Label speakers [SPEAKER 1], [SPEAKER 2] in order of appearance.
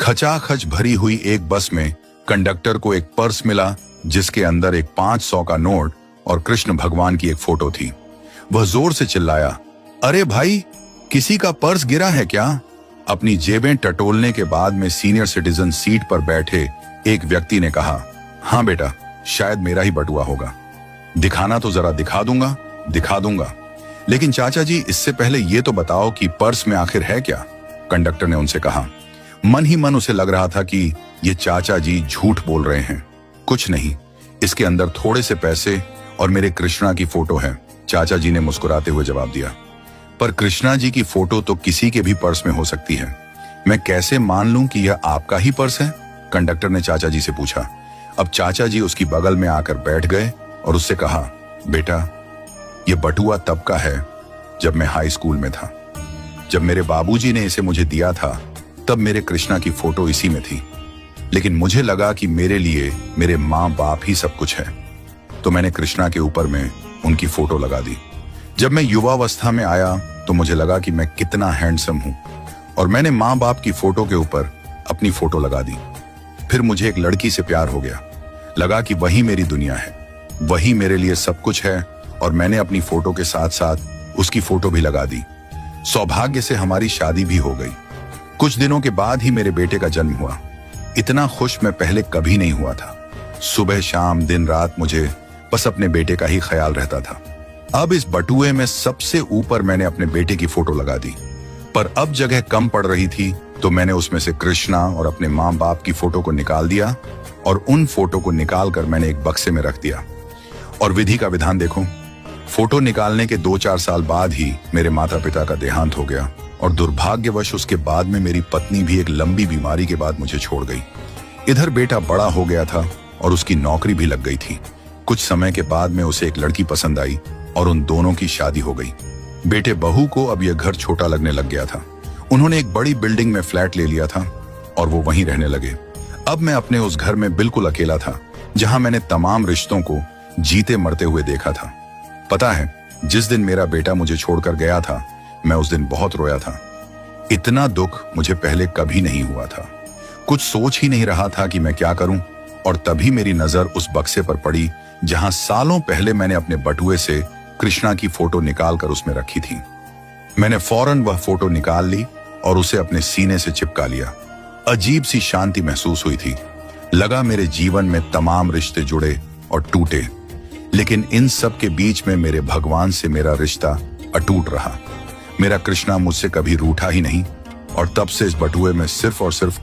[SPEAKER 1] खचाखच भरी हुई एक बस में कंडक्टर को एक पर्स मिला जिसके अंदर एक 500 का नोट और कृष्ण भगवान की एक फोटो थी। वह जोर से चिल्लाया, अरे भाई, किसी का पर्स गिरा है क्या? अपनी जेबें टटोलने के बाद में सीनियर सिटीजन सीट पर बैठे एक व्यक्ति ने कहा, हाँ बेटा, शायद मेरा ही बटुआ होगा। दिखाना तो जरा दिखा दूंगा, लेकिन चाचा जी इससे पहले ये तो बताओ कि पर्स में आखिर है क्या? कंडक्टर ने उनसे कहा। मन ही मन उसे लग रहा था कि ये चाचा जी झूठ बोल रहे हैं। कुछ नहीं, इसके अंदर थोड़े से पैसे और मेरे कृष्णा की फोटो है, चाचा जी ने मुस्कुराते हुए जवाब दिया। पर कृष्णा जी की फोटो तो किसी के भी पर्स में हो सकती है, मैं कैसे मान लूं कि यह आपका ही पर्स है? कंडक्टर ने चाचा जी से पूछा। अब चाचा जी उसकी बगल में आकर बैठ गए और उससे कहा, बेटा, यह बटुआ तब का है जब मैं हाई स्कूल में था। जब मेरे बाबूजी ने इसे मुझे दिया था तब मेरे कृष्णा की फोटो इसी में थी, लेकिन मुझे लगा कि मेरे लिए मेरे माँ बाप ही सब कुछ है, तो मैंने कृष्णा के ऊपर में उनकी फोटो लगा दी। जब मैं युवावस्था में आया तो मुझे लगा कि मैं कितना हैंडसम हूं और मैंने माँ बाप की फोटो के ऊपर अपनी फोटो लगा दी। फिर मुझे एक लड़की से प्यार हो गया, लगा कि वही मेरी दुनिया है, वही मेरे लिए सब कुछ है, और मैंने अपनी फोटो के साथ साथ उसकी फोटो भी लगा दी। सौभाग्य से हमारी शादी भी हो गई। कुछ दिनों के बाद ही मेरे बेटे का जन्म हुआ। इतना खुश मैं पहले कभी नहीं हुआ था। सुबह शाम दिन रात मुझे बस अपने बेटे का ही ख्याल रहता था। अब इस बटुए में सबसे ऊपर मैंने अपने बेटे की फोटो लगा दी, पर अब जगह कम पड़ रही थी तो मैंने उसमें से कृष्णा और अपने माँ बाप की फोटो को निकाल दिया और उन फोटो को निकालकर मैंने एक बक्से में रख दिया। और विधि का विधान देखो, फोटो निकालने के 2-4 साल बाद ही मेरे माता पिता का देहांत हो गया और दुर्भाग्यवश उसके बाद में मेरी पत्नी भी एक लंबी बीमारी के बाद मुझे छोड़ गई। इधर बेटा बड़ा हो गया था और उसकी नौकरी भी लग गई थी। कुछ समय के बाद में उसे एक लड़की पसंद आई और उन दोनों की शादी हो गई। बेटे बहू को अब यह घर छोटा लगने लग गया था। उन्होंने एक बड़ी बिल्डिंग में फ्लैट ले लिया था और वो वहीं रहने लगे। अब मैं अपने उस घर में बिल्कुल अकेला था जहां मैंने तमाम रिश्तों को जीते मरते हुए देखा था। पता है, जिस दिन मेरा बेटा मुझे छोड़कर गया था मैं उस दिन बहुत रोया था। इतना दुख मुझे पहले कभी नहीं हुआ था। कुछ सोच ही नहीं रहा था कि मैं क्या करूं, और तभी मेरी नजर उस बक्से पर पड़ी जहां सालों पहले मैंने अपने बटुए से कृष्णा की फोटो निकालकर उसमें रखी थी। मैंने फौरन वह फोटो निकाल ली और उसे अपने सीने से चिपका लिया। अजीब सी शांति महसूस हुई थी। लगा मेरे जीवन में तमाम रिश्ते जुड़े और टूटे, लेकिन इन सब के बीच में मेरे भगवान से मेरा रिश्ता अटूट रहा। मेरा कृष्णा मुझसे कभी रूठा ही नहीं और तब से इस बटुए में सिर्फ और सिर्फ